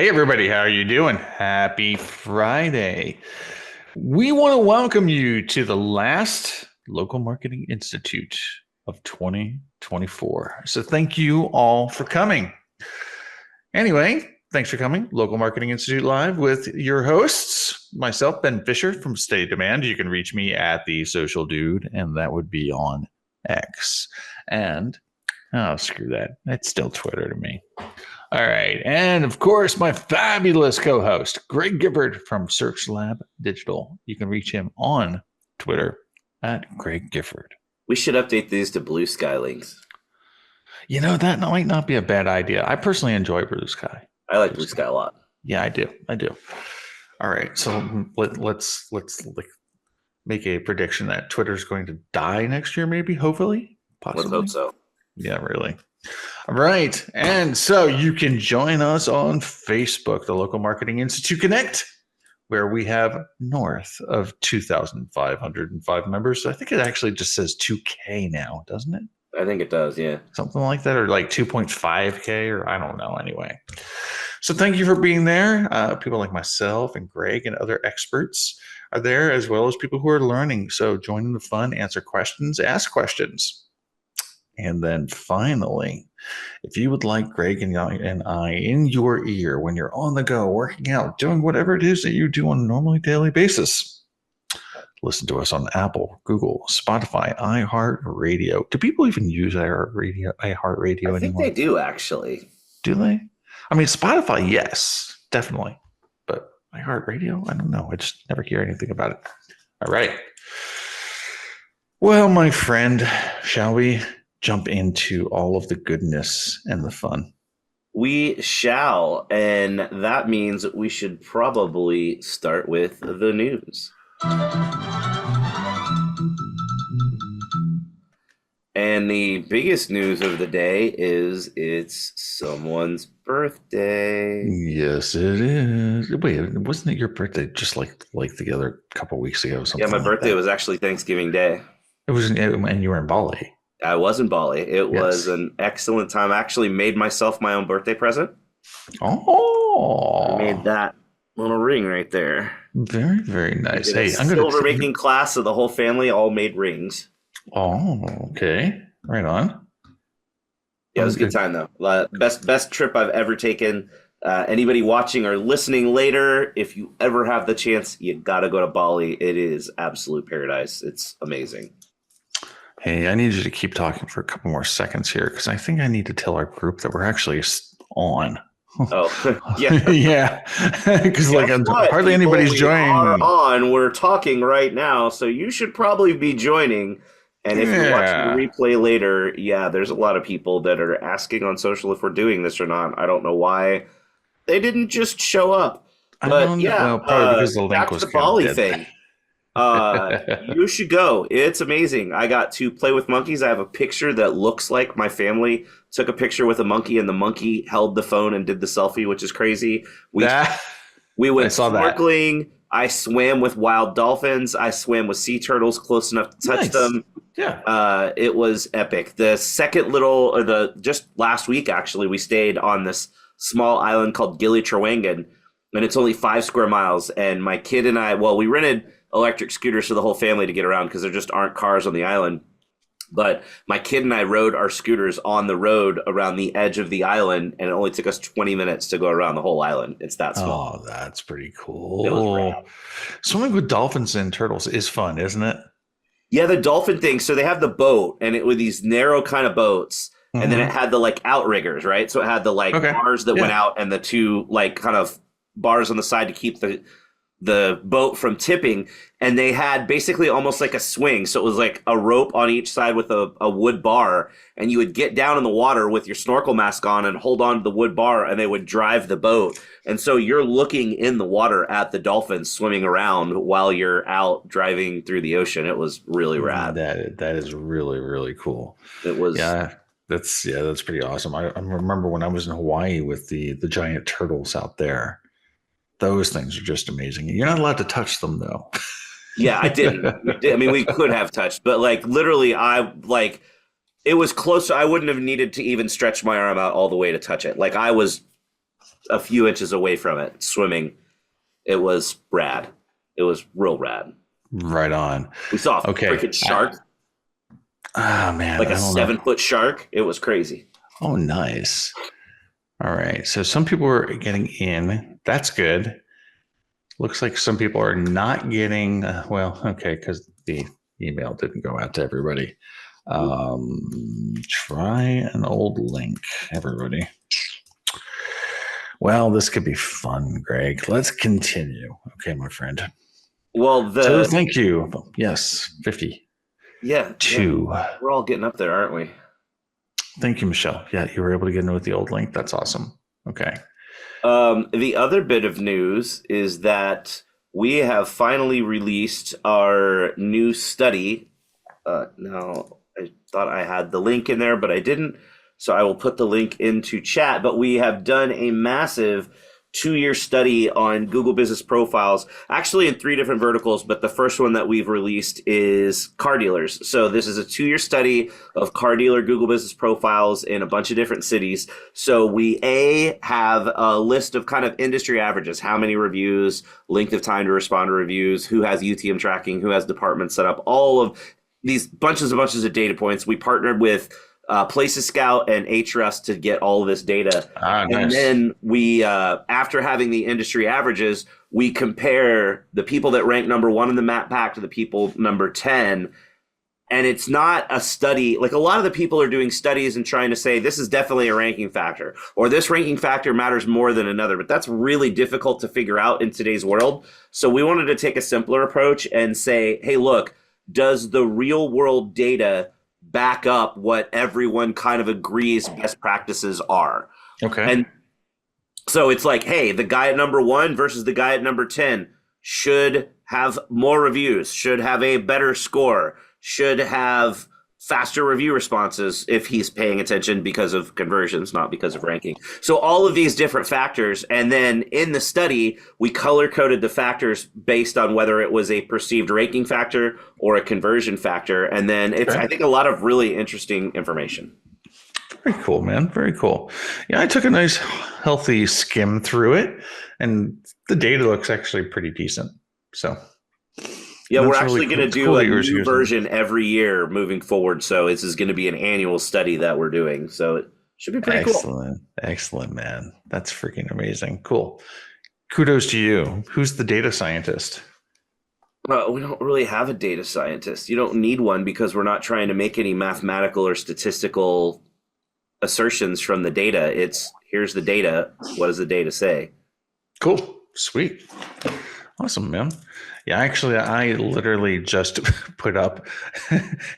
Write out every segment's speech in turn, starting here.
Hey everybody, how are you doing? Happy Friday. We want to welcome you to the last Local Marketing Institute of 2024. So thank you all for coming. Anyway, thanks for coming. Local Marketing Institute Live with your hosts, myself, Ben Fisher from Stay Demand. You can reach me at the Social Dude, and that would be on X. And oh, screw that. It's still Twitter to me. All right. And of course, my fabulous co-host, Greg Gifford from Searchlab Digital. You can reach him on Twitter at Greg Gifford. We should update these to Blue Sky links. You know, that might not be a bad idea. I personally enjoy Blue Sky. I like Blue Sky a lot. Yeah, I do. All right. So let's make a prediction that Twitter's going to die next year, maybe, hopefully, possibly. Let's hope so. Yeah, really. All right. And so you can join us on Facebook, the Local Marketing Institute Connect, where we have north of 2,505 members. I think it actually just says 2K now, doesn't it? I think it does, yeah. Something like that, or like 2.5K, or I don't know anyway. So thank you for being there. People like myself and Greg and other experts are there, as well as people who are learning. So join in the fun, answer questions, ask questions. And then finally, if you would like Greg and I in your ear when you're on the go, working out, doing whatever it is that you do on a normally daily basis, listen to us on Apple, Google, Spotify, iHeartRadio. Do people even use iHeartRadio anymore? I think they do, actually. Do they? I mean, Spotify, yes, definitely. But iHeartRadio, I don't know. I just never hear anything about it. All right. Well, my friend, shall we jump into all of the goodness and the fun? We shall, and that means we should probably start with the news. And the biggest news of the day is it's someone's birthday. Yes, it is. Wait, wasn't it your birthday just like the other couple weeks ago? Yeah, my birthday was actually Thanksgiving Day. It was, and you were in Bali. I was in Bali. It was an excellent time. I actually made myself my own birthday present. Oh, I made that little ring right there. Very, very nice. Hey, I'm silver making class, so the whole family all made rings. Oh, okay. Right on. Yeah, it was a good time though. Best trip I've ever taken. Anybody watching or listening later, if you ever have the chance, you gotta go to Bali. It is absolute paradise. It's amazing. Hey, I need you to keep talking for a couple more seconds here because I think I need to tell our group that we're actually on. Oh, yeah. Yeah. Because hardly anybody's joining. We're talking right now, so you should probably be joining. And if you're watching the replay later, yeah, there's a lot of people that are asking on social if we're doing this or not. I don't know why they didn't just show up. But yeah, probably because the link was the Bali thing. You should go. It's amazing. I got to play with monkeys. I have a picture that looks like my family took a picture with a monkey and the monkey held the phone and did the selfie, which is crazy. We went snorkeling. I swam with wild dolphins. I swam with sea turtles close enough to touch them. Yeah. It was epic. Just last week, actually, we stayed on this small island called Gili Trawangan, and it's only 5 square miles. And my kid and I, we rented electric scooters for the whole family to get around because there just aren't cars on the island. But my kid and I rode our scooters on the road around the edge of the island, and it only took us 20 minutes to go around the whole island. It's that small. Oh, that's pretty cool. It was rad. Swimming with dolphins and turtles is fun, isn't it? Yeah, the dolphin thing. So they have the boat, and it with these narrow kind of boats, and then it had the outriggers, right? So it had the bars that went out and the two kind of bars on the side to keep the boat from tipping, and they had basically almost like a swing. So it was like a rope on each side with a wood bar, and you would get down in the water with your snorkel mask on and hold on to the wood bar, and they would drive the boat. And so you're looking in the water at the dolphins swimming around while you're out driving through the ocean. It was really rad. That is really, really cool. It was. Yeah. That's pretty awesome. I remember when I was in Hawaii with the giant turtles out there. Those things are just amazing. You're not allowed to touch them, though. Yeah, I didn't. I mean, we could have touched, but literally, it was close. I wouldn't have needed to even stretch my arm out all the way to touch it. I was a few inches away from it, swimming. It was rad. It was real rad. Right on. We saw a Okay. freaking shark, Man, like a I don't know. 7-foot shark. It was crazy. Oh, nice. All right. So some people are getting in. That's good. Looks like some people are not getting, okay, because the email didn't go out to everybody. Try an old link, everybody. Well, this could be fun, Greg. Let's continue. Okay, my friend. Well, So thank you. Yes, 50. yeah, Two. we're all getting up there, aren't we? Thank you, Michelle. Yeah, you were able to get in with the old link. That's awesome. Okay. The other bit of news is that we have finally released our new study. Now, I thought I had the link in there, but I didn't. So I will put the link into chat. But we have done a massive 2-year study on Google Business Profiles, actually in 3 different verticals, but the first one that we've released is car dealers. So this is a 2-year study of car dealer Google Business Profiles in a bunch of different cities. So we have a list of kind of industry averages, how many reviews, length of time to respond to reviews, who has UTM tracking, who has departments set up, all of these bunches of data points. We partnered with Places Scout and Ahrefs to get all of this data. Nice. And then we, after having the industry averages, we compare the people that rank number 1 in the map pack to the people number 10. And it's not a study. Like, a lot of the people are doing studies and trying to say this is definitely a ranking factor, or this ranking factor matters more than another. But that's really difficult to figure out in today's world. So we wanted to take a simpler approach and say, hey, look, does the real world data back up what everyone kind of agrees best practices are? Okay. And so it's like, hey, the guy at number 1 versus the guy at number 10 should have more reviews, should have a better score, should have faster review responses if he's paying attention because of conversions, not because of ranking. So all of these different factors. And then in the study, we color coded the factors based on whether it was a perceived ranking factor or a conversion factor. And then it's, I think, a lot of really interesting information. Very cool, man. Very cool. Yeah, I took a nice, healthy skim through it, and the data looks actually pretty decent. So, yeah, we're actually going to do a new version every year moving forward. So this is going to be an annual study that we're doing. So it should be pretty cool. Excellent, man. That's freaking amazing. Cool. Kudos to you. Who's the data scientist? We don't really have a data scientist. You don't need one because we're not trying to make any mathematical or statistical assertions from the data. It's, here's the data. What does the data say? Cool. Sweet. Awesome, man. Yeah, actually, I literally just put up,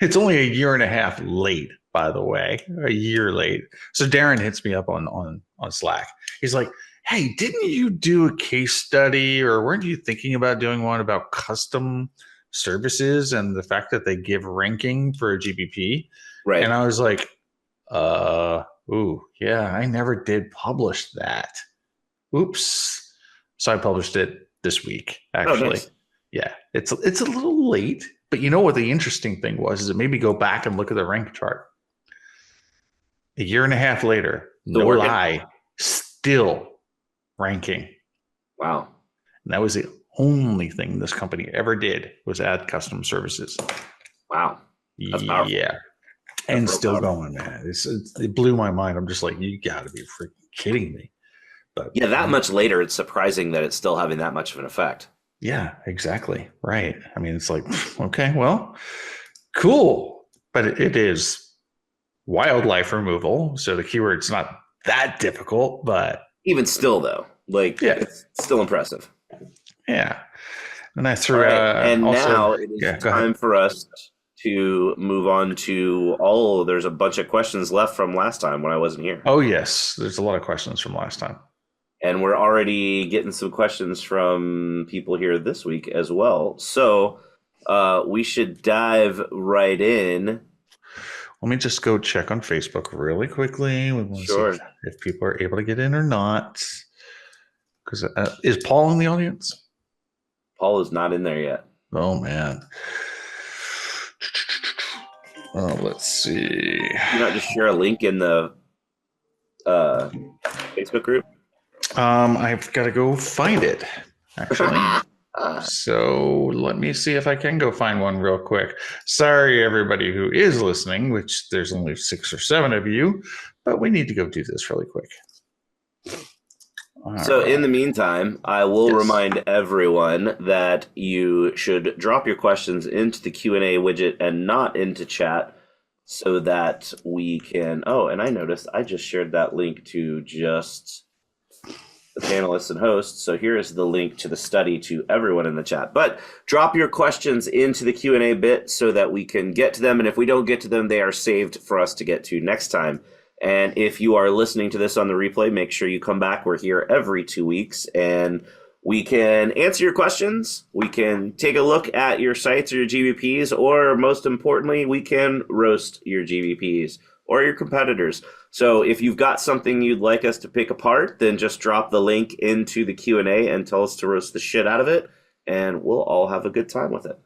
it's only a year and a half late, by the way, a year late. So Darren hits me up on Slack. He's like, hey, didn't you do a case study, or weren't you thinking about doing one about custom services and the fact that they give ranking for a GBP? Right. And I was like, yeah, I never did publish that. Oops. So I published it this week, actually. Oh, nice. Yeah, it's a little late, but you know what the interesting thing was is it made me go back and look at the rank chart. A year and a half later, no lie, still ranking. Wow. And that was the only thing this company ever did, was add custom services. Wow. That's powerful. Yeah. And still going, man. It blew my mind. I'm just like, you got to be freaking kidding me. But yeah, that much later, it's surprising that it's still having that much of an effect. Yeah, exactly. Right. I mean, it's like, okay, well, cool. But it is wildlife removal. So the keyword's not that difficult, but even still, though, like, yeah, it's still impressive. Yeah. And I threw and also, now it is time for us to move on to there's a bunch of questions left from last time when I wasn't here. Oh, yes. There's a lot of questions from last time. And we're already getting some questions from people here this week as well. So we should dive right in. Let me just go check on Facebook really quickly. We want to see if people are able to get in or not. Because is Paul in the audience? Paul is not in there yet. Oh, man. Oh, let's see. Can you not just share a link in the Facebook group? I've got to go find it, actually. So let me see if I can go find one real quick. Sorry, everybody who is listening, which there's only 6 or 7 of you, but we need to go do this really quick. So in the Right. meantime, I will Yes. remind everyone that you should drop your questions into the Q&A widget and not into chat so that we can... Oh, and I noticed I just shared that link to just the panelists and hosts. So here is the link to the study to everyone in the chat. But drop your questions into the Q&A bit so that we can get to them. And if we don't get to them, they are saved for us to get to next time. And if you are listening to this on the replay, make sure you come back. We're here every 2 weeks, and we can answer your questions. We can take a look at your sites or your GBPs, or most importantly, we can roast your GBPs or your competitors. So if you've got something you'd like us to pick apart, then just drop the link into the Q&A and tell us to roast the shit out of it, and we'll all have a good time with it.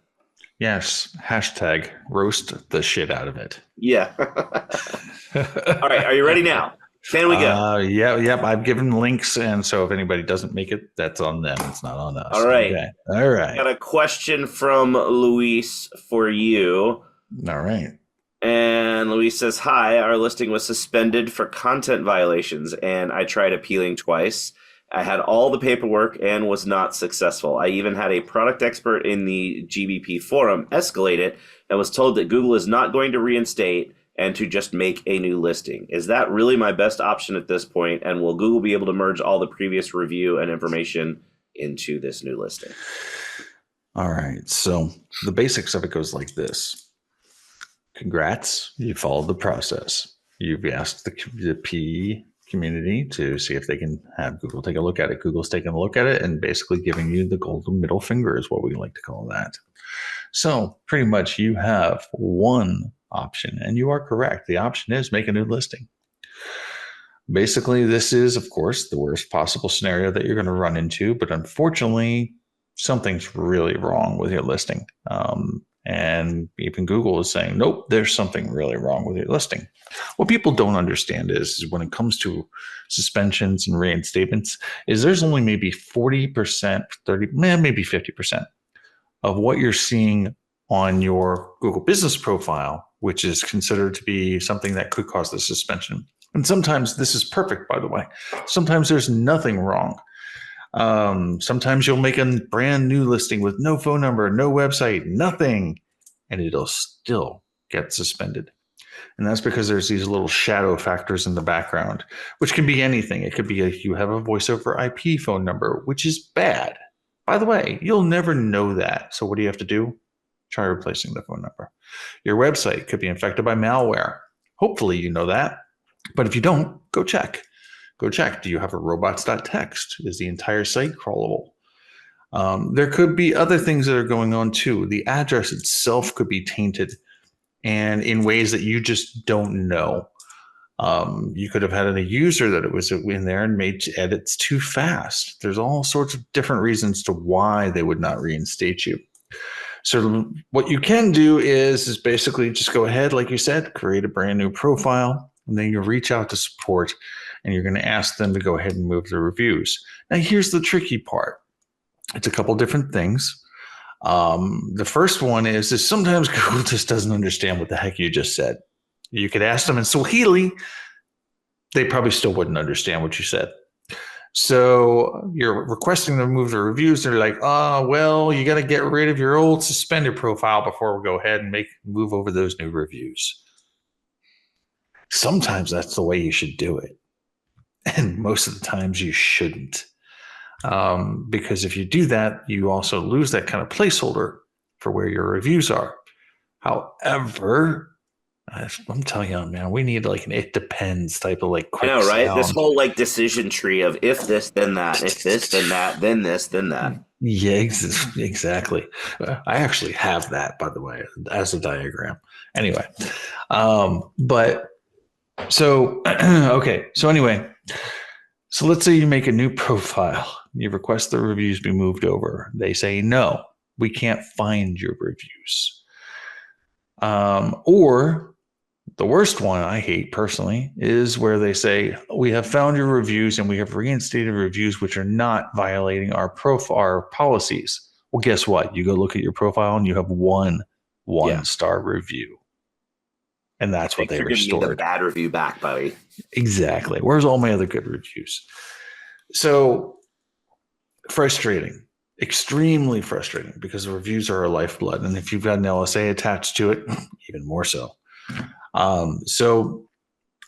Yes. Hashtag roast the shit out of it. Yeah. All right. Are you ready now? Can we go? Yep. I've given links, and so if anybody doesn't make it, that's on them. It's not on us. All right. Okay. All right. Got a question from Luis for you. All right. And Luis says, "Hi, our listing was suspended for content violations, and I tried appealing twice. I had all the paperwork and was not successful. I even had a product expert in the GBP forum escalate it and was told that Google is not going to reinstate and to just make a new listing. Is that really my best option at this point? And will Google be able to merge all the previous review and information into this new listing?" All right. So the basics of it goes like this. Congrats. You followed the process. You've asked the PE community to see if they can have Google take a look at it. Google's taking a look at it and basically giving you the golden middle finger is what we like to call that. So pretty much you have one option, and you are correct. The option is make a new listing. Basically, this is, of course, the worst possible scenario that you're going to run into, but unfortunately, something's really wrong with your listing. And even Google is saying, nope, there's something really wrong with your listing. What people don't understand is when it comes to suspensions and reinstatements, is there's only maybe 40%, 30, maybe 50% of what you're seeing on your Google business profile, which is considered to be something that could cause the suspension. And sometimes this is perfect, by the way. Sometimes there's nothing wrong. Sometimes you'll make a brand new listing with no phone number, no website, nothing, and it'll still get suspended. And that's because there's these little shadow factors in the background, which can be anything. It could be you have a voice over IP phone number, which is bad. By the way, you'll never know that. So what do you have to do? Try replacing the phone number. Your website could be infected by malware. Hopefully you know that. But if you don't, go check. Go check. Do you have a robots.txt? Is the entire site crawlable? There could be other things that are going on too. The address itself could be tainted and in ways that you just don't know. You could have had a user that it was in there and made edits too fast. There's all sorts of different reasons to why they would not reinstate you. So what you can do is basically just go ahead, like you said, create a brand new profile, and then you reach out to support and you're going to ask them to go ahead and move the reviews. Now, here's the tricky part. It's a couple different things. The first one is sometimes Google just doesn't understand what the heck you just said. You could ask them in Swahili. They probably still wouldn't understand what you said. So you're requesting them to move the reviews. They're like, oh, well, you got to get rid of your old suspended profile before we go ahead and move over those new reviews. Sometimes that's the way you should do it. And most of the times you shouldn't. Because if you do that, you also lose that kind of placeholder for where your reviews are. However, I'm telling you, man, we need like an it depends type of like quick I know, right? sound. This whole like decision tree of if this, then that, if this, then that, then this, then that. Yeah, exactly. I actually have that, by the way, as a diagram. Anyway, but so, okay. So anyway, so let's say you make a new profile. You request the reviews be moved over. They say, no, we can't find your reviews. Or The worst one I hate personally is where they say, we have found your reviews and we have reinstated reviews which are not violating our policies. Well, guess what? You go look at your profile and you have one Yeah. star review. And that's what Thanks they for giving me the restored. bad review back, buddy. Exactly. Where's all my other good reviews? So frustrating, extremely frustrating, because the reviews are our lifeblood. And if you've got an LSA attached to it, even more so. So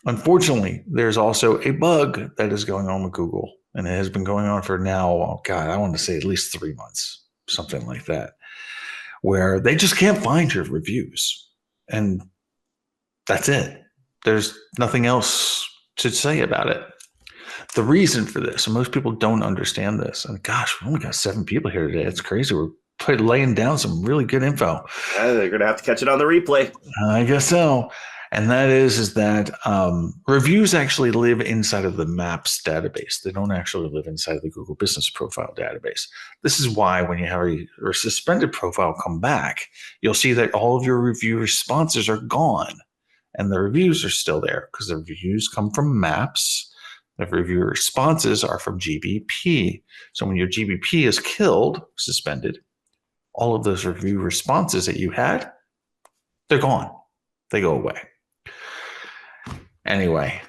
unfortunately, there's also a bug that is going on with Google, and it has been going on for now, oh God, I want to say at least 3 months, something like that, where they just can't find your reviews. And that's it. There's nothing else to say about it. The reason for this, and most people don't understand this, and gosh, we only got 7 people here today. It's crazy. We're laying down some really good info. They're going to have to catch it on the replay. I guess so. And that is that reviews actually live inside of the Maps database. They don't actually live inside of the Google Business Profile database. This is why when you have a suspended profile come back, you'll see that all of your review responses are gone. And the reviews are still there because the reviews come from Maps. The review responses are from GBP. So when your GBP is killed, suspended, all of those review responses that you had, they're gone. They go away. Anyway,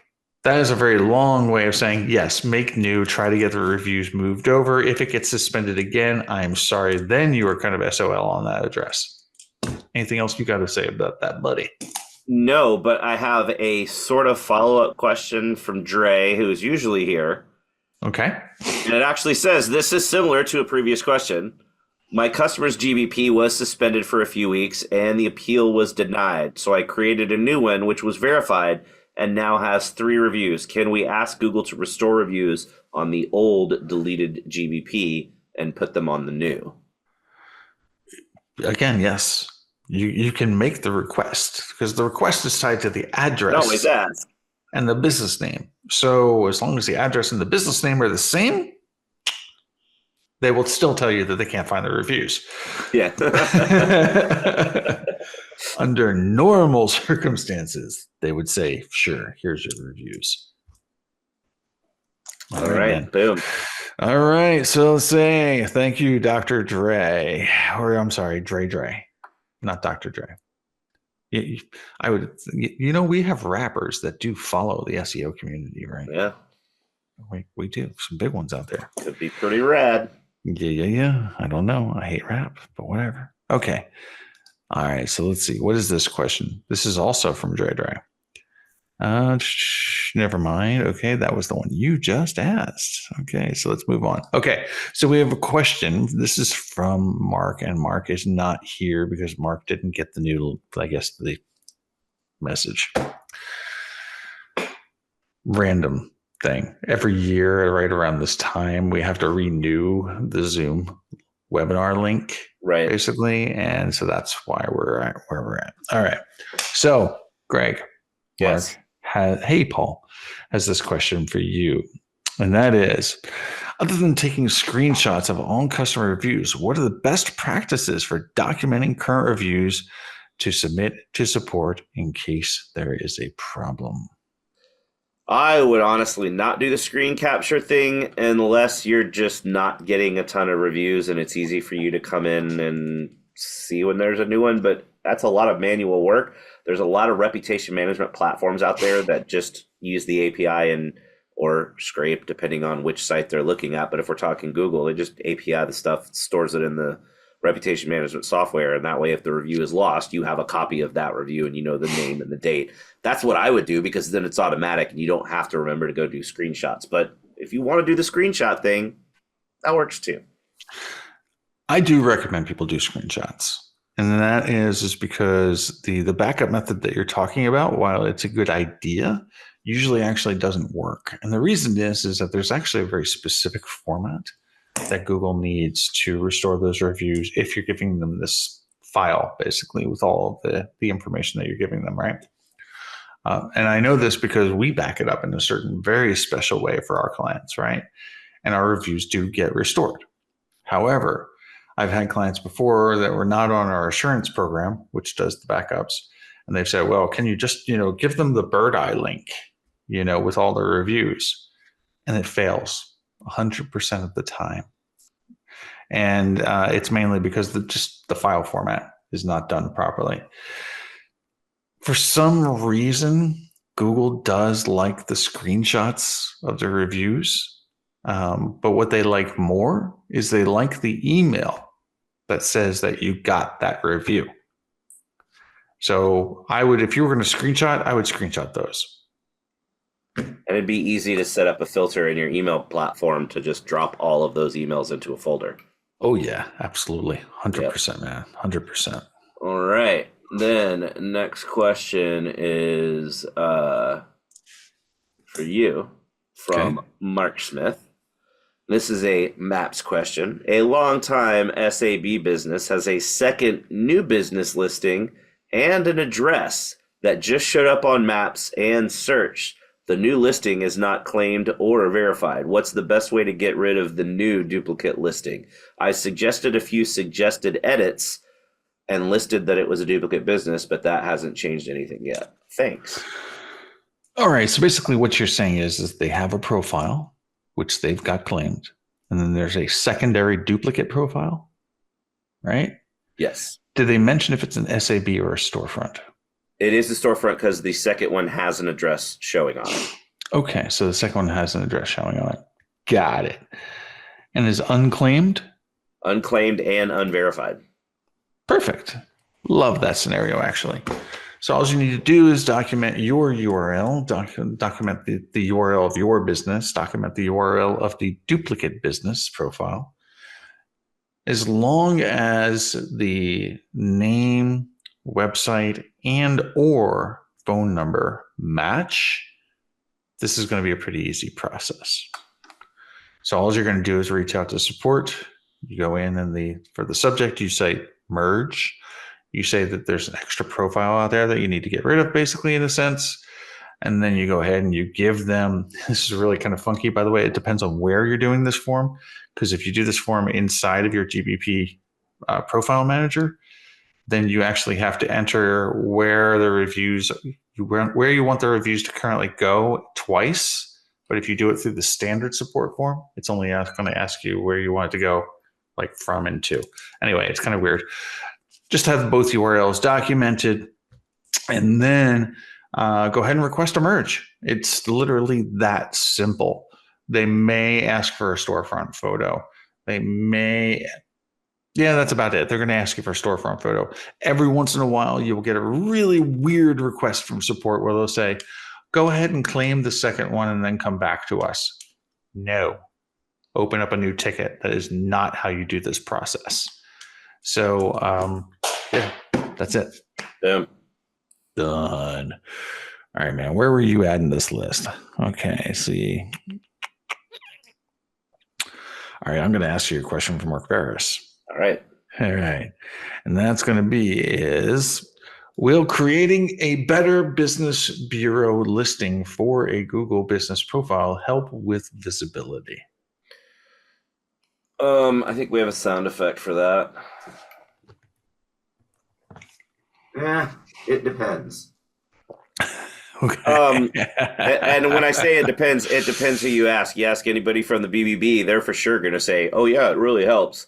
that is a very long way of saying, yes, make new, try to get the reviews moved over. If it gets suspended again, I'm sorry. Then you are kind of SOL on that address. Anything else you got to say about that, buddy? No, but I have a sort of follow-up question from Dre, who is usually here. Okay. And it actually says, this is similar to a previous question. My customer's GBP was suspended for a few weeks and the appeal was denied. So I created a new one, which was verified and now has 3 reviews. Can we ask Google to restore reviews on the old deleted GBP and put them on the new? Again, yes. You can make the request because the request is tied to the address Always ask. and the business name. So as long as the address and the business name are the same, they will still tell you that they can't find the reviews. Yeah. Under normal circumstances, they would say, sure, here's your reviews. All right, boom. All right, so let's say thank you, Dr. Dre. Or I'm sorry, Dre. Not Dr. Dre. I would, we have rappers that do follow the SEO community, right? Yeah. We do. Some big ones out there. Could be pretty rad. Yeah. I don't know. I hate rap, but whatever. Okay. All right. So let's see. What is this question? This is also from Dre. Never mind. Okay. That was the one you just asked. Okay. So let's move on. Okay. So we have a question. This is from Mark, and Mark is not here because Mark didn't get the message. Random thing. Every year, right around this time, we have to renew the Zoom webinar link, right? Basically, and so that's why we're at where we're at. All right. So, Greg, yes. Hey, Paul, has this question for you, and that is: other than taking screenshots of all customer reviews, what are the best practices for documenting current reviews to submit to support in case there is a problem? I would honestly not do the screen capture thing unless you're just not getting a ton of reviews and it's easy for you to come in and see when there's a new one. But that's a lot of manual work. There's a lot of reputation management platforms out there that just use the API or scrape, depending on which site they're looking at. But if we're talking Google, they just API the stuff, stores it in the reputation management software, and that way if the review is lost, you have a copy of that review and you know the name and the date. That's what I would do, because then it's automatic and you don't have to remember to go do screenshots. But if you want to do the screenshot thing, that works too. I do recommend people do screenshots, and that is because the backup method that you're talking about, while it's a good idea, usually actually doesn't work. And the reason is that there's actually a very specific format that Google needs to restore those reviews if you're giving them this file, basically, with all of the information that you're giving them, right? And I know this because we back it up in a certain very special way for our clients, right? And our reviews do get restored. However, I've had clients before that were not on our assurance program, which does the backups, And they've said, well, can you just, give them the bird eye link, with all the reviews? And it fails 100% of the time. And it's mainly because the file format is not done properly. For some reason, Google does like the screenshots of the reviews. But what they like more is they like the email that says that you got that review. So if you were going to screenshot, I would screenshot those. And it'd be easy to set up a filter in your email platform to just drop all of those emails into a folder. Oh, yeah, absolutely. 100%, yep. Man. 100%. All right. Then next question is for you from Mark Smith. This is a Maps question. A long-time SAB business has a second new business listing and an address that just showed up on Maps and search. The new listing is not claimed or verified. What's the best way to get rid of the new duplicate listing? I suggested a few suggested edits and listed that it was a duplicate business, but that hasn't changed anything yet. Thanks. All right. So basically what you're saying is they have a profile, which they've got claimed. And then there's a secondary duplicate profile, right? Yes. Did they mention if it's an SAB or a storefront? It is a storefront because the second one has an address showing on it. Okay. So the second one has an address showing on it. Got it. And is unclaimed? Unclaimed and unverified. Perfect. Love that scenario, actually. So all you need to do is document your URL, document the URL of your business, document the URL of the duplicate business profile. As long as the name, website, and or phone number match, this is going to be a pretty easy process. So all you're going to do is reach out to support. You go in and for the subject, you say merge. You say that there's an extra profile out there that you need to get rid of, basically, in a sense. And then you go ahead and you give them, this is really kind of funky, by the way. It depends on where you're doing this form. Because if you do this form inside of your GBP profile manager, then you actually have to enter where the reviews, where you want the reviews to currently go twice. But if you do it through the standard support form, it's only going to ask you where you want it to go, like from and to. Anyway, it's kind of weird. Just have both URLs documented, and then go ahead and request a merge. It's literally that simple. They may ask for a storefront photo. That's about it. They're going to ask you for a storefront photo. Every once in a while, you will get a really weird request from support where they'll say, go ahead and claim the second one and then come back to us. No. Open up a new ticket. That is not how you do this process. So, that's it. Boom. Done. All right, man. Where were you at in this list? Okay, see. All right, I'm going to ask you a question from Mark Barris. All right. And that's going to be will creating a better business bureau listing for a Google business profile help with visibility? I think we have a sound effect for that. It depends. Okay. And when I say it depends who you ask. You ask anybody from the BBB, they're for sure going to say, oh, yeah, it really helps.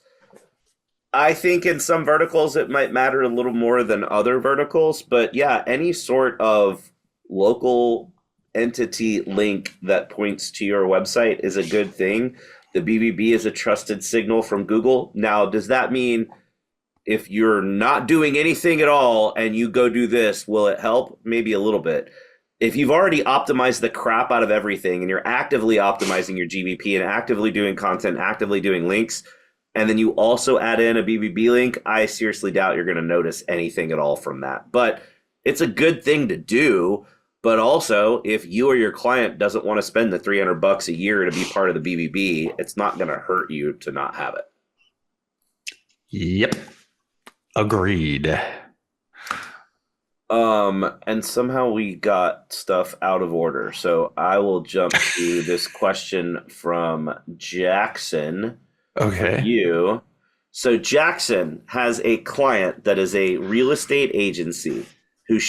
I think in some verticals it might matter a little more than other verticals. But yeah, any sort of local entity link that points to your website is a good thing. The BBB is a trusted signal from Google. Now, does that mean if you're not doing anything at all and you go do this, will it help? Maybe a little bit. If you've already optimized the crap out of everything and you're actively optimizing your GBP and actively doing content, actively doing links, and then you also add in a BBB link, I seriously doubt you're going to notice anything at all from that. But it's a good thing to do. But also, if you or your client doesn't want to spend the $300 a year to be part of the BBB, it's not going to hurt you to not have it. Yep. Agreed. And somehow we got stuff out of order. So I will jump to this question from Jackson. Okay. For you. So Jackson has a client that is a real estate agency who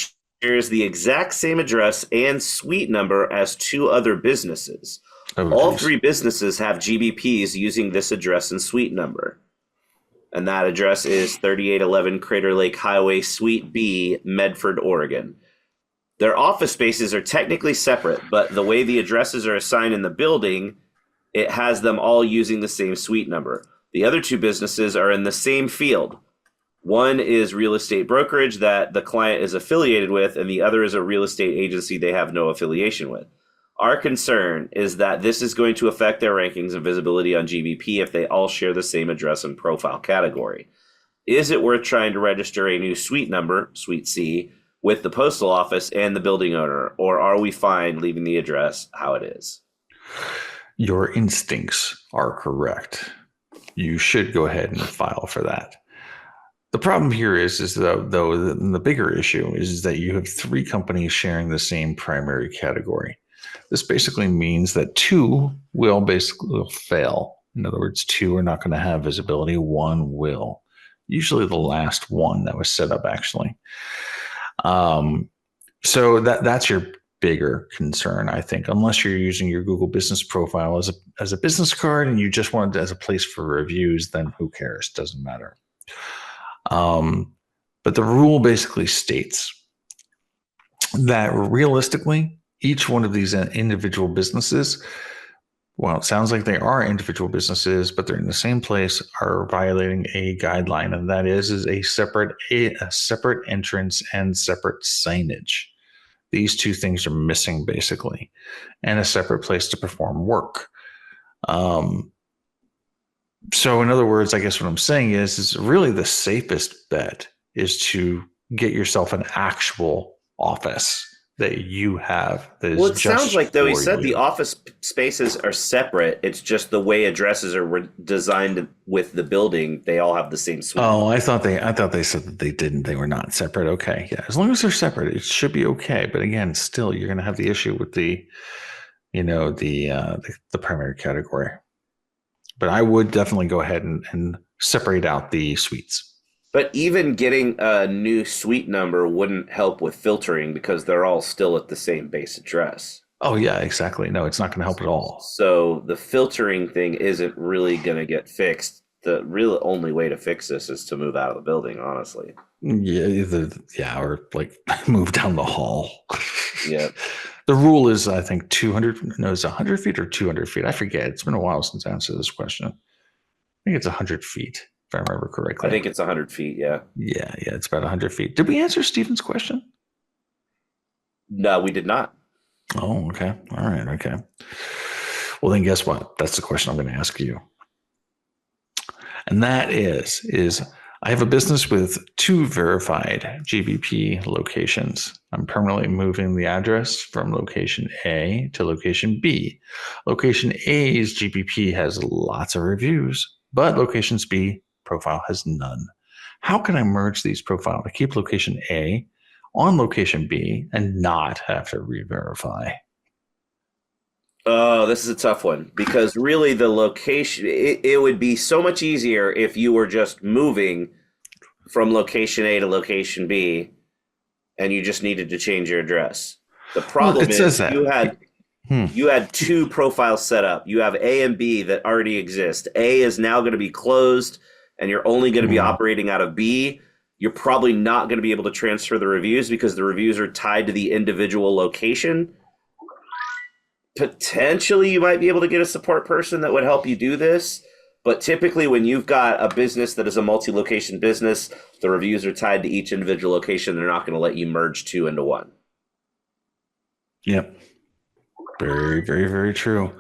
shares the exact same address and suite number as two other businesses. Oh, All geez. three businesses have GBPs using this address and suite number. And that address is 3811 Crater Lake Highway, Suite B, Medford, Oregon. Their office spaces are technically separate, but the way the addresses are assigned in the building, it has them all using the same suite number. The other two businesses are in the same field. One is real estate brokerage that the client is affiliated with, and the other is a real estate agency they have no affiliation with. Our concern is that this is going to affect their rankings and visibility on GBP if they all share the same address and profile category. Is it worth trying to register a new suite number, Suite C, with the postal office and the building owner, or are we fine leaving the address how it is? Your instincts are correct. You should go ahead and file for that. The problem here is though the bigger issue is that you have three companies sharing the same primary category. This basically means that two will fail. In other words, two are not going to have visibility. One will. Usually the last one that was set up, actually. So that's your bigger concern, I think, unless you're using your Google Business Profile as a business card and you just want it as a place for reviews, then who cares? Doesn't matter. But the rule basically states that realistically, each one of these individual businesses, well, it sounds like they are individual businesses, but they're in the same place, are violating a guideline, and that is a separate entrance and separate signage. These two things are missing, basically, and a separate place to perform work. So in other words, I guess what I'm saying is really the safest bet is to get yourself an actual office that you have that is Well, it just sounds like, though, he for said the you. office spaces are separate. It's just the way addresses are designed with the building. They all have the same suite. Oh, I thought they said that they didn't. They were not separate. Okay, yeah. As long as they're separate, it should be okay. But again, still, you're going to have the issue with the primary category. But I would definitely go ahead and separate out the suites. But even getting a new suite number wouldn't help with filtering because they're all still at the same base address. Oh yeah, exactly. No, it's not going to help at all. So the filtering thing isn't really going to get fixed. The real only way to fix this is to move out of the building, honestly. Yeah, or like move down the hall. Yeah. The rule is, I think, 200. No, it's 100 feet or 200 feet. I forget. It's been a while since I answered this question. I think it's 100 feet, if I remember correctly. I think it's 100 feet, yeah. Yeah, it's about 100 feet. Did we answer Stephen's question? No, we did not. Oh, okay. All right, okay. Well, then guess what? That's the question I'm going to ask you. And that is I have a business with two verified GBP locations. I'm permanently moving the address from location A to location B. Location A's GBP has lots of reviews, but location B profile has none. How can I merge these profiles to keep location A on location B and not have to re-verify? Oh, this is a tough one because really the location, it would be so much easier if you were just moving from location A to location B and you just needed to change your address. The problem is you had two profiles set up. You have A and B that already exist. A is now going to be closed and you're only going to be operating out of B. You're probably not going to be able to transfer the reviews because the reviews are tied to the individual location. Potentially you might be able to get a support person that would help you do this, but typically when you've got a business that is a multi-location business, the reviews are tied to each individual location. They're not going to let you merge two into one. Yep. Very, very, very true.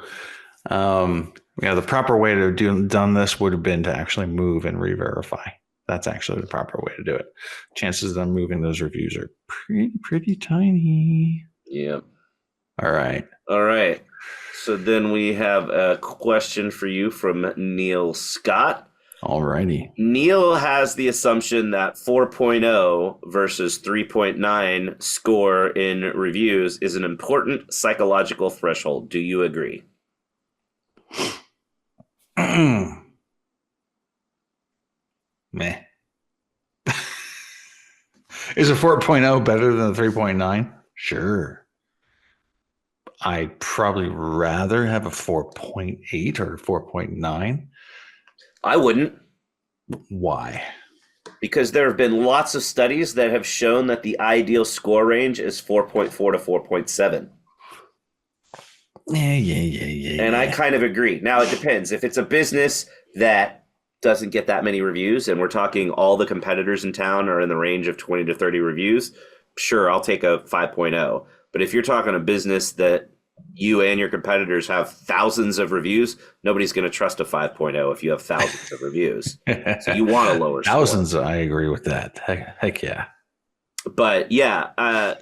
The proper way to done this would have been to actually move and re-verify. That's actually the proper way to do it. Chances of them moving those reviews are pretty tiny. Yep. All right. So then we have a question for you from Neil Scott. All righty. Neil has the assumption that 4.0 versus 3.9 score in reviews is an important psychological threshold. Do you agree? Meh. Is a 4.0 better than a 3.9? Sure. I'd probably rather have a 4.8 or 4.9. I wouldn't. Why? Because there have been lots of studies that have shown that the ideal score range is 4.4 to 4.7. Yeah. And I kind of agree. Now, it depends. If it's a business that doesn't get that many reviews, and we're talking all the competitors in town are in the range of 20 to 30 reviews, sure, I'll take a 5.0. But if you're talking a business that you and your competitors have thousands of reviews, nobody's going to trust a 5.0 if you have thousands of reviews. So you want a lower thousands, score. I agree with that. Heck yeah. But yeah,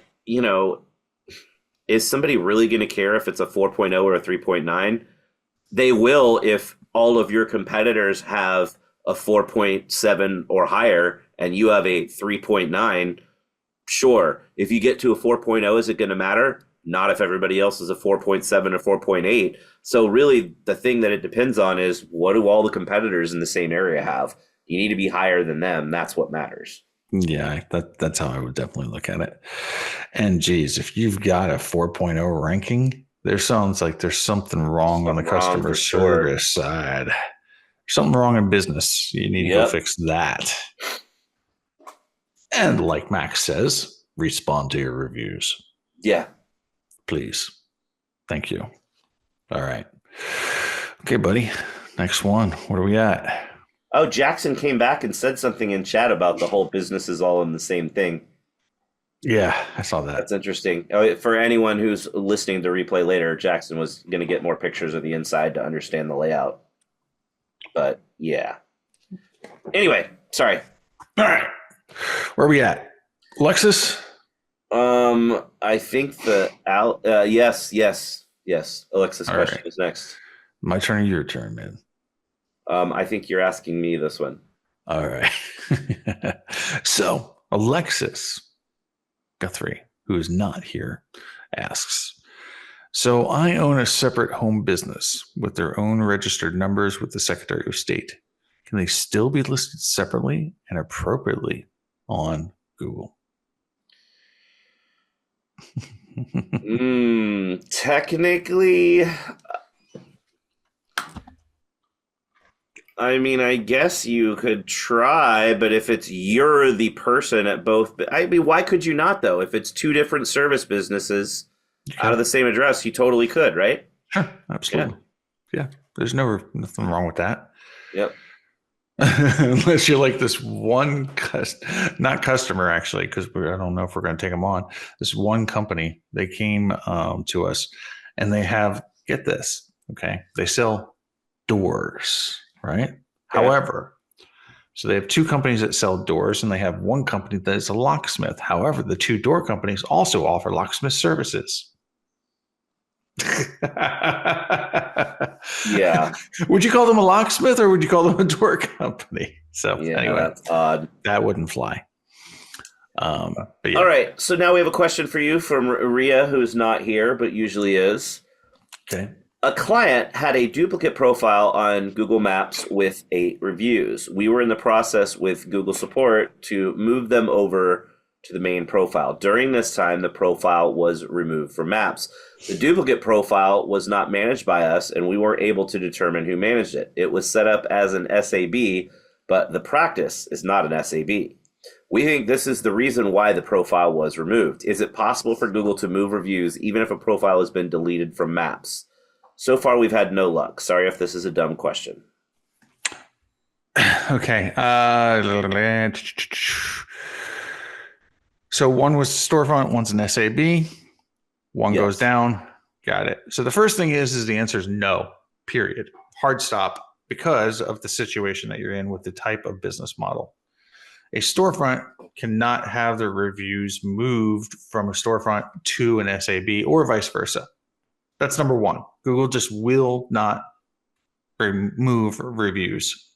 is somebody really going to care if it's a 4.0 or a 3.9? They will if all of your competitors have a 4.7 or higher and you have a 3.9. Sure. If you get to a 4.0, is it going to matter? Not if everybody else is a 4.7 or 4.8. So really the thing that it depends on is what do all the competitors in the same area have? You need to be higher than them. That's what matters. Yeah, that's how I would definitely look at it. And geez, if you've got a 4.0 ranking, there sounds like there's something wrong on the customer service side. Something wrong in business. You need to go fix that. And like Max says, respond to your reviews. Yeah. Please. Thank you. All right. Okay, buddy. Next one. What are we at? Oh, Jackson came back and said something in chat about the whole business is all in the same thing. Yeah, I saw that. That's interesting. For anyone who's listening to replay later, Jackson was going to get more pictures of the inside to understand the layout. But yeah. Anyway, sorry. All right. Where are we at? Lexus? I think yes. Alexa's question is next. My turn or your turn, man? I think you're asking me this one. All right. So Alexis Guthrie, who is not here, asks, so I own a separate home business with their own registered numbers with the Secretary of State. Can they still be listed separately and appropriately on Google? Technically, I mean, I guess you could try, but if you're the person at both, I mean, why could you not though? If it's two different service businesses out of the same address, you totally could, right? Sure, absolutely. Yeah, there's nothing wrong with that. Yep. Unless you're like this one, not customer actually, because I don't know if we're going to take them on. This one company, they came to us, and they have, get this, okay, they sell doors, right? Yeah. However, so they have two companies that sell doors, and they have one company that is a locksmith. However, the two door companies also offer locksmith services. Yeah. Would you call them a locksmith or would you call them a door company? So yeah, anyway, that's odd. That wouldn't fly. Yeah. All right. So now we have a question for you from Ria, who's not here, but usually is. Okay. A client had a duplicate profile on Google Maps with 8 reviews. We were in the process with Google support to move them over to the main profile. During this time, the profile was removed from Maps. The duplicate profile was not managed by us, and we weren't able to determine who managed it. It was set up as an SAB, but the practice is not an SAB. We think this is the reason why the profile was removed. Is it possible for Google to move reviews even if a profile has been deleted from Maps? So far, we've had no luck. Sorry if this is a dumb question. Okay. So one was storefront, one's an SAB. One goes down. Got it. So the first thing is the answer is no, period. Hard stop because of the situation that you're in with the type of business model. A storefront cannot have their reviews moved from a storefront to an SAB or vice versa. That's number one. Google just will not remove reviews.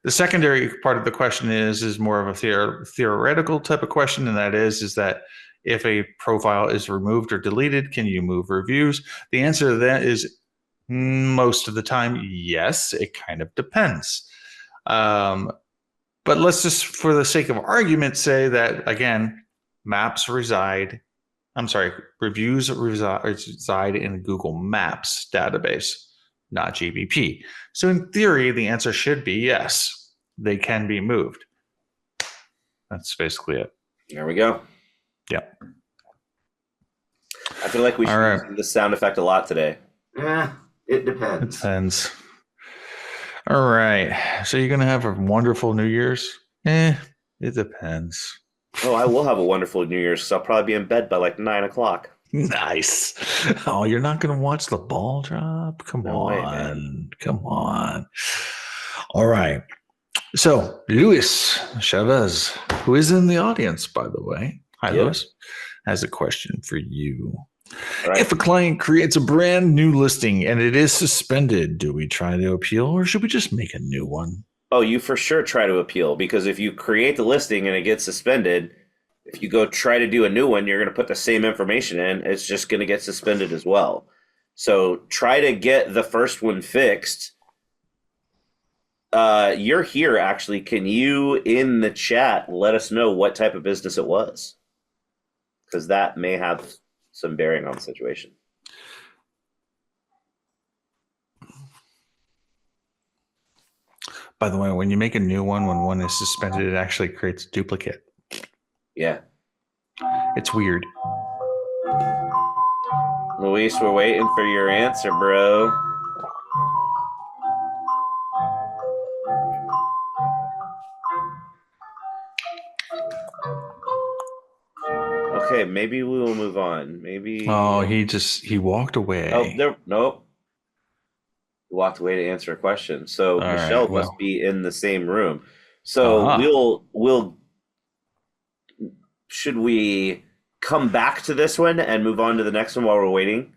The secondary part of the question is more of a theoretical type of question, and that is that if a profile is removed or deleted, can you move reviews? The answer to that is most of the time, yes. It kind of depends. But let's just, for the sake of argument, say that again, maps reside. I'm sorry, reviews reside in Google Maps database, not GBP. So in theory, the answer should be yes, they can be moved. That's basically it. There we go. Yeah. I feel like we should use the sound effect a lot today. It depends. It depends. All right. So you're going to have a wonderful New Year's? It depends. Oh, I will have a wonderful New Year's. So I'll probably be in bed by like 9 o'clock. Nice. Oh, you're not going to watch the ball drop? Come No way, on. man. Come on. All right. So, Luis Chavez, who is in the audience, by the way. Hi, Luis. Has a question for you. Right. If a client creates a brand new listing and it is suspended, do we try to appeal or should we just make a new one? Oh, you for sure try to appeal, because if you create the listing and it gets suspended, if you go try to do a new one, you're going to put the same information in. It's just going to get suspended as well. So try to get the first one fixed. You're here, actually. Can you, in the chat, let us know what type of business it was? Because that may have some bearing on the situation. By the way, when you make a new one, when one is suspended, it actually creates a duplicate. Yeah. It's weird. Luis, we're waiting for your answer, bro. Okay, maybe we will move on. Maybe. Oh, he walked away. Oh, nope. He walked away to answer a question. So all Michelle right, must be in the same room. So we'll. Should we come back to this one and move on to the next one while we're waiting?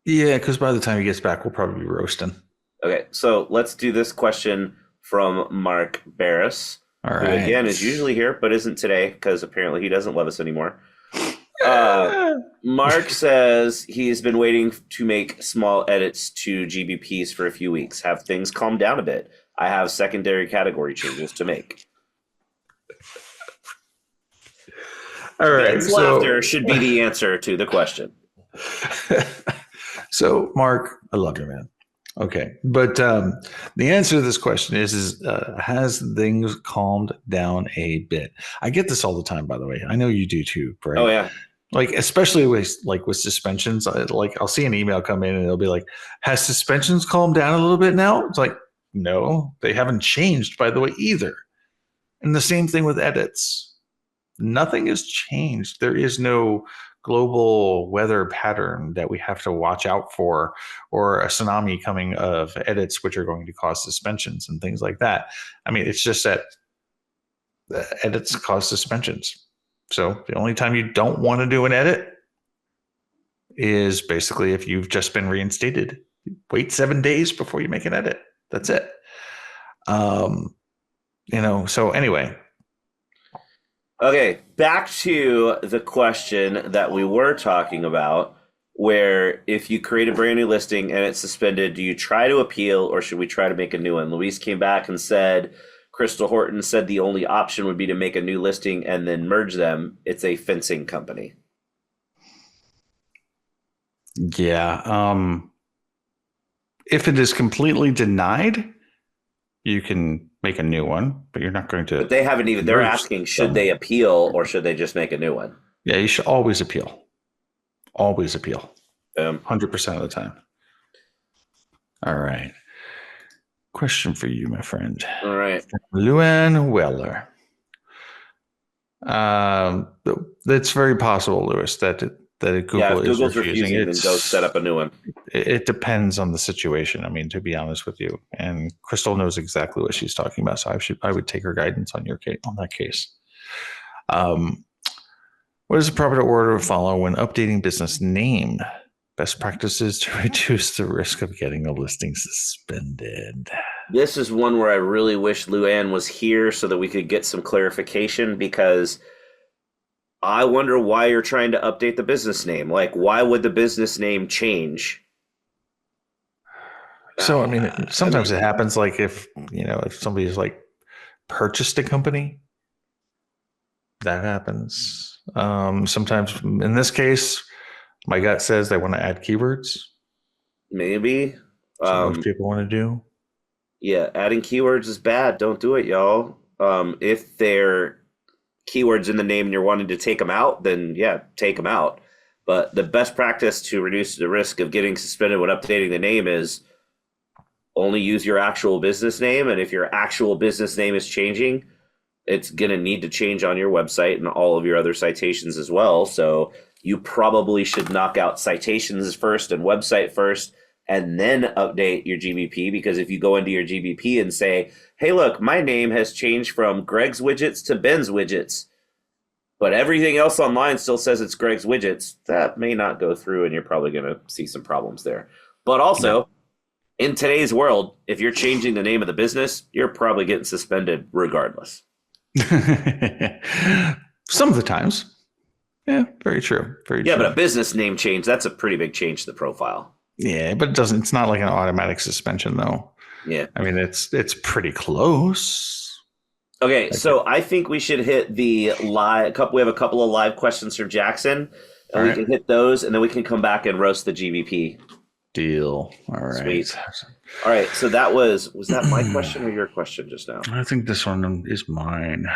Yeah, because by the time he gets back, we'll probably be roasting. Okay, so let's do this question from Mark Barris. All right. Who again is usually here, but isn't today because apparently he doesn't love us anymore. Mark says he's been waiting to make small edits to GBPs for a few weeks. Have things calmed down a bit? I have secondary category changes to make. All right. Ben's laughter should be the answer to the question. So, Mark, I love you, man. Okay, but the answer to this question is has things calmed down a bit? I get this all the time, by the way. I know you do too, right? Oh yeah. Like especially with suspensions. I'll see an email come in and it'll be like, "Has suspensions calmed down a little bit now?" It's like, no, they haven't changed, by the way, either. And the same thing with edits. Nothing has changed. There is no global weather pattern that we have to watch out for, or a tsunami coming of edits which are going to cause suspensions and things like that. I mean, it's just that the edits cause suspensions. So the only time you don't want to do an edit is basically if you've just been reinstated. Wait 7 days before you make an edit. That's it. So anyway. Okay, back to the question that we were talking about, where if you create a brand new listing and it's suspended, do you try to appeal or should we try to make a new one? Luis came back and said, Crystal Horton said the only option would be to make a new listing and then merge them. It's a fencing company. Yeah. If it is completely denied, you can make a new one, but you're not going to. But they haven't even. They're asking, should they appeal or should they just make a new one? Yeah, you should always appeal. Always appeal. 100% of the time. All right. Question for you, my friend. All right. Luann Weller. It's very possible, Lewis, that Google is refusing it. Then go set up a new one. It depends on the situation. I mean, to be honest with you, and Crystal knows exactly what she's talking about, so I would take her guidance on that case. What is the proper order to follow when updating business name? Best practices to reduce the risk of getting a listing suspended. This is one where I really wish Luann was here so that we could get some clarification, because I wonder why you're trying to update the business name. Like, why would the business name change? So, I mean, sometimes it happens, like if somebody's like purchased a company. That happens. Sometimes in this case, my gut says they want to add keywords. Maybe. So most people want to do. Yeah, adding keywords is bad. Don't do it, y'all. If they're keywords in the name and you're wanting to take them out, then yeah, take them out. But the best practice to reduce the risk of getting suspended when updating the name is only use your actual business name. And if your actual business name is changing, it's going to need to change on your website and all of your other citations as well. So you probably should knock out citations first and website first, and then update your GBP. Because if you go into your GBP and say, hey, look, my name has changed from Greg's Widgets to Ben's Widgets, but everything else online still says it's Greg's Widgets, that may not go through, and you're probably going to see some problems there. But also, in today's world, if you're changing the name of the business, you're probably getting suspended regardless. Some of the times. Yeah, very true. Very true. Yeah, but a business name change, that's a pretty big change to the profile. Yeah, but it's not like an automatic suspension though. Yeah. I mean, it's pretty close. Okay, so I think we should hit the live couple. We have a couple of live questions from Jackson, and we can hit those, and then we can come back and roast the GBP. Deal. All right. Sweet. All right, so that was that my question or your question just now? I think this one is mine.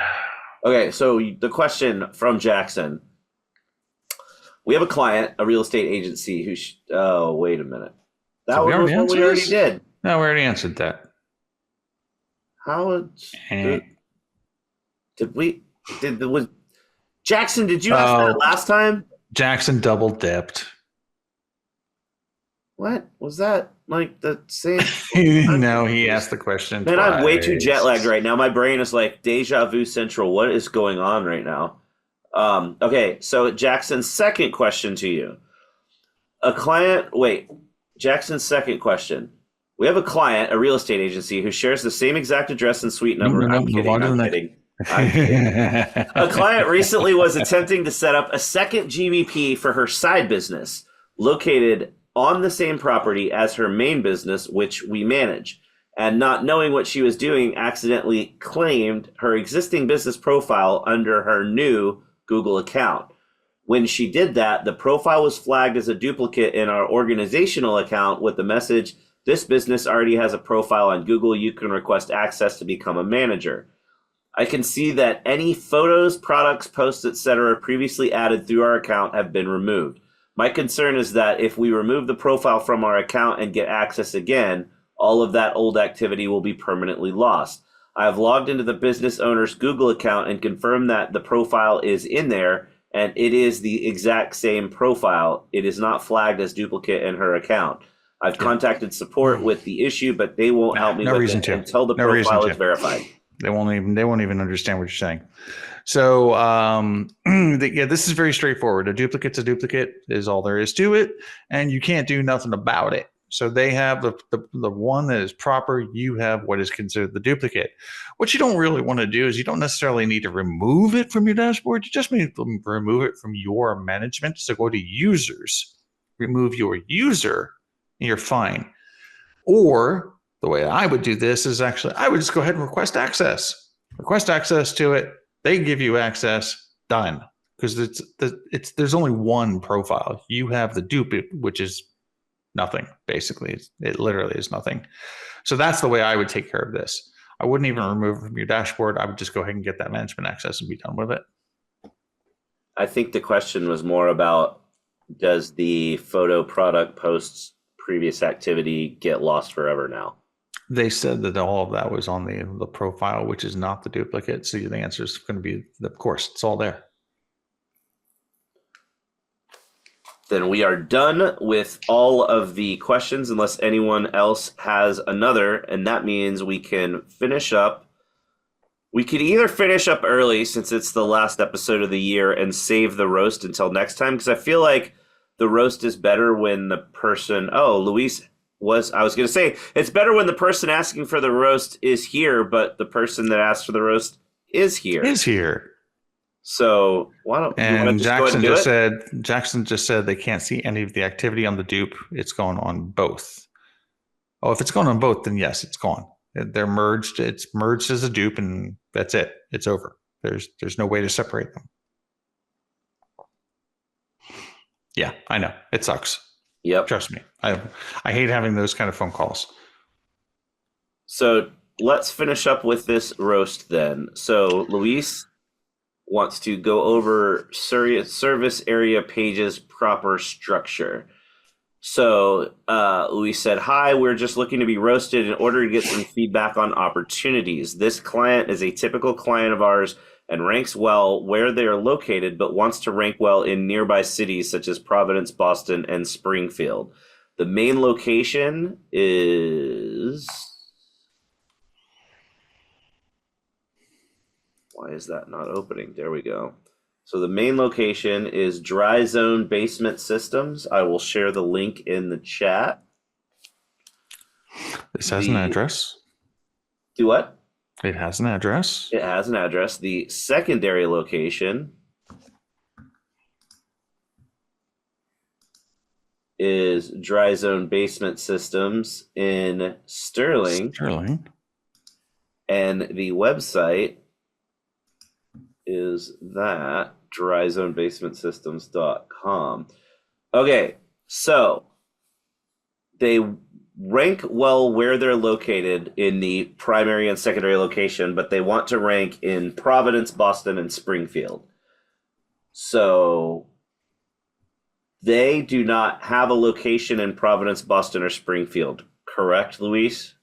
Okay, so the question from Jackson. We have a client, a real estate agency who oh, wait a minute. That was what we already did. No, we already answered that. How was Jackson, did you ask that last time? Jackson double dipped. What was that? Like the same? No, he asked the question. Man, I'm way too jet lagged right now. My brain is like deja vu central. What is going on right now? Okay, so Jackson's second question to you. Jackson's second question. We have a client, a real estate agency, who shares the same exact address and suite number. I'm kidding. A client recently was attempting to set up a second GBP for her side business located on the same property as her main business, which we manage, and not knowing what she was doing, accidentally claimed her existing business profile under her new Google account. When she did that, the profile was flagged as a duplicate in our organizational account with the message, "This business already has a profile on Google. You can request access to become a manager." I can see that any photos, products, posts, etc. previously added through our account have been removed. My concern is that if we remove the profile from our account and get access again, all of that old activity will be permanently lost. I have logged into the business owner's Google account and confirmed that the profile is in there, and it is the exact same profile. It is not flagged as duplicate in her account. I've contacted support with the issue, but they won't help me with it until the profile is verified. They won't even understand what you're saying. So this is very straightforward. A duplicate's a duplicate is all there is to it, and you can't do nothing about it. So they have the one that is proper. You have what is considered the duplicate. What you don't really want to do is you don't necessarily need to remove it from your dashboard. You just need to remove it from your management. So go to users, remove your user, and you're fine. Or the way I would do this is I would just go ahead and request access. Request access to it. They give you access. Done. Because there's only one profile. You have the duplicate, which is nothing. Basically, it literally is nothing. So that's the way I would take care of this. I wouldn't even remove it from your dashboard. I would just go ahead and get that management access and be done with it. I think the question was more about, does the photo, product, posts, previous activity get lost forever now? They said that all of that was on the profile, which is not the duplicate. So the answer is going to be, of course, it's all there. Then we are done with all of the questions, unless anyone else has another, and that means we can finish up. We could either finish up early, since it's the last episode of the year, and save the roast until next time, because I feel like the roast is better when the person, I was going to say, it's better when the person asking for the roast is here, but the person that asked for the roast is here. So why don't and Jackson just said they can't see any of the activity on the dupe. It's going on both. Oh, if it's going on both, then yes, it's gone. They're merged. It's merged as a dupe, and that's it. It's over. There's no way to separate them. Yeah, I know. It sucks. Yep. Trust me. I hate having those kind of phone calls. So let's finish up with this roast then. So Luis wants to go over service area pages proper structure. So Luis said, "Hi, we're just looking to be roasted in order to get some feedback on opportunities. This client is a typical client of ours and ranks well where they are located, but wants to rank well in nearby cities such as Providence, Boston, and Springfield. The main location is..." Why is that not opening? There we go. So the main location is Dry Zone Basement Systems. I will share the link in the chat. This has an address. Do what? It has an address. It has an address. The secondary location is Dry Zone Basement Systems in Sterling. And the website is that dryzonebasementsystems.com. Okay, so they rank well where they're located in the primary and secondary location, but they want to rank in Providence, Boston, and Springfield. So they do not have a location in Providence, Boston, or Springfield. Correct, Luis?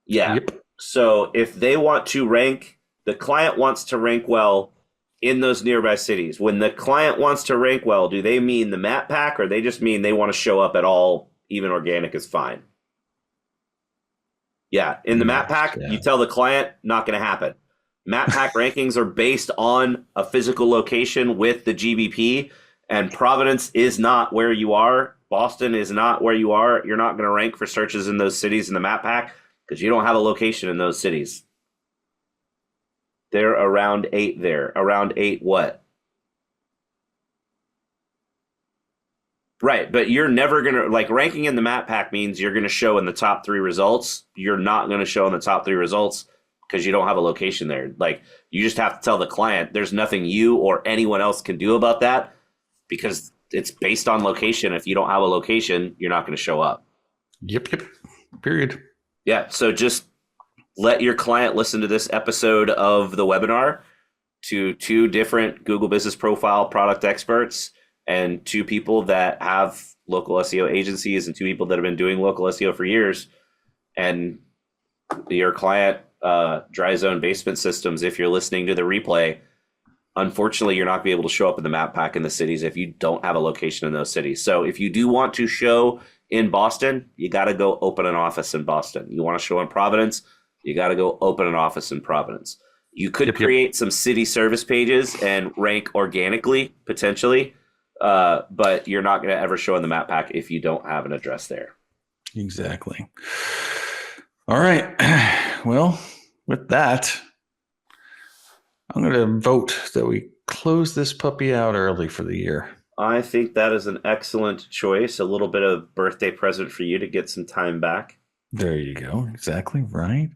Yeah. Yep. So if they want to rank, the client wants to rank well in those nearby cities. When the client wants to rank well, do they mean the map pack, or they just mean they want to show up at all? Even organic is fine. Yeah, in the map pack, you tell the client, not going to happen. Map pack rankings are based on a physical location with the GBP, and Providence is not where you are. Boston is not where you are. You're not going to rank for searches in those cities in the map pack because you don't have a location in those cities. They're around 8 there. Around 8 what? Right, but you're never going to, like, ranking in the map pack means you're going to show in the top 3 results. You're not going to show in the top 3 results because you don't have a location there. Like, you just have to tell the client there's nothing you or anyone else can do about that because it's based on location. If you don't have a location, you're not going to show up. Yep. Period. Yeah, so just let your client listen to this episode of the webinar to 2 different Google Business Profile product experts and 2 people that have local SEO agencies and 2 people that have been doing local SEO for years. And your client, Dry Zone Basement Systems, if you're listening to the replay, unfortunately, you're not going to be able to show up in the map pack in the cities if you don't have a location in those cities. So if you do want to show in Boston, you got to go open an office in Boston. You want to show in Providence, you got to go open an office in Providence. You could create some city service pages and rank organically, potentially, but you're not going to ever show in the map pack if you don't have an address there. Exactly. All right. Well, with that, I'm going to vote that we close this puppy out early for the year. I think that is an excellent choice. A little bit of birthday present for you to get some time back. There you go. Exactly right.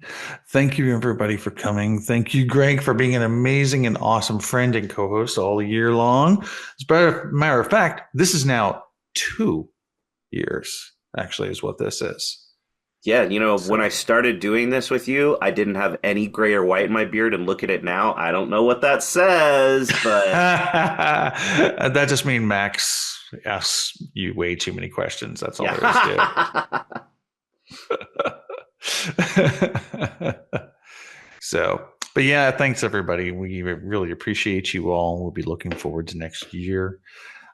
Thank you, everybody, for coming. Thank you, Greg, for being an amazing and awesome friend and co-host all year long. As a matter of fact, this is now 2 years, actually, is what this is. Yeah, when I started doing this with you, I didn't have any gray or white in my beard, and look at it now. I don't know what that says, but that just means Max asks you way too many questions. That's all there is to it. So, but yeah, thanks everybody. We really appreciate you all. We'll be looking forward to next year.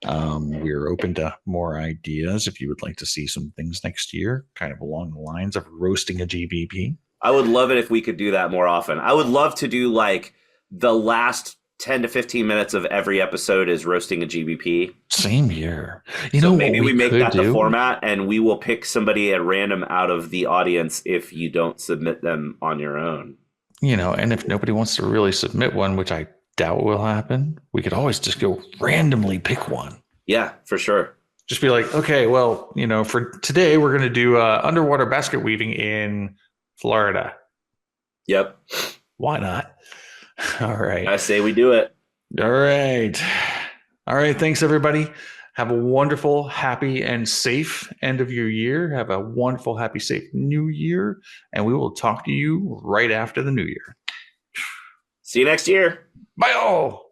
We're open to more ideas if you would like to see some things next year, kind of along the lines of roasting a GBP. I would love it if we could do that more often. I would love to do like the last 10 to 15 minutes of every episode is roasting a GBP. Same here. Maybe we make that the format, and we will pick somebody at random out of the audience if you don't submit them on your own. And if nobody wants to really submit one, which I doubt will happen, we could always just go randomly pick one. Yeah, for sure. Just be like, okay, well, for today, we're going to do underwater basket weaving in Florida. Yep. Why not? All right. I say we do it. All right. All right. Thanks, everybody. Have a wonderful, happy, and safe end of your year. Have a wonderful, happy, safe new year. And we will talk to you right after the new year. See you next year. Bye all.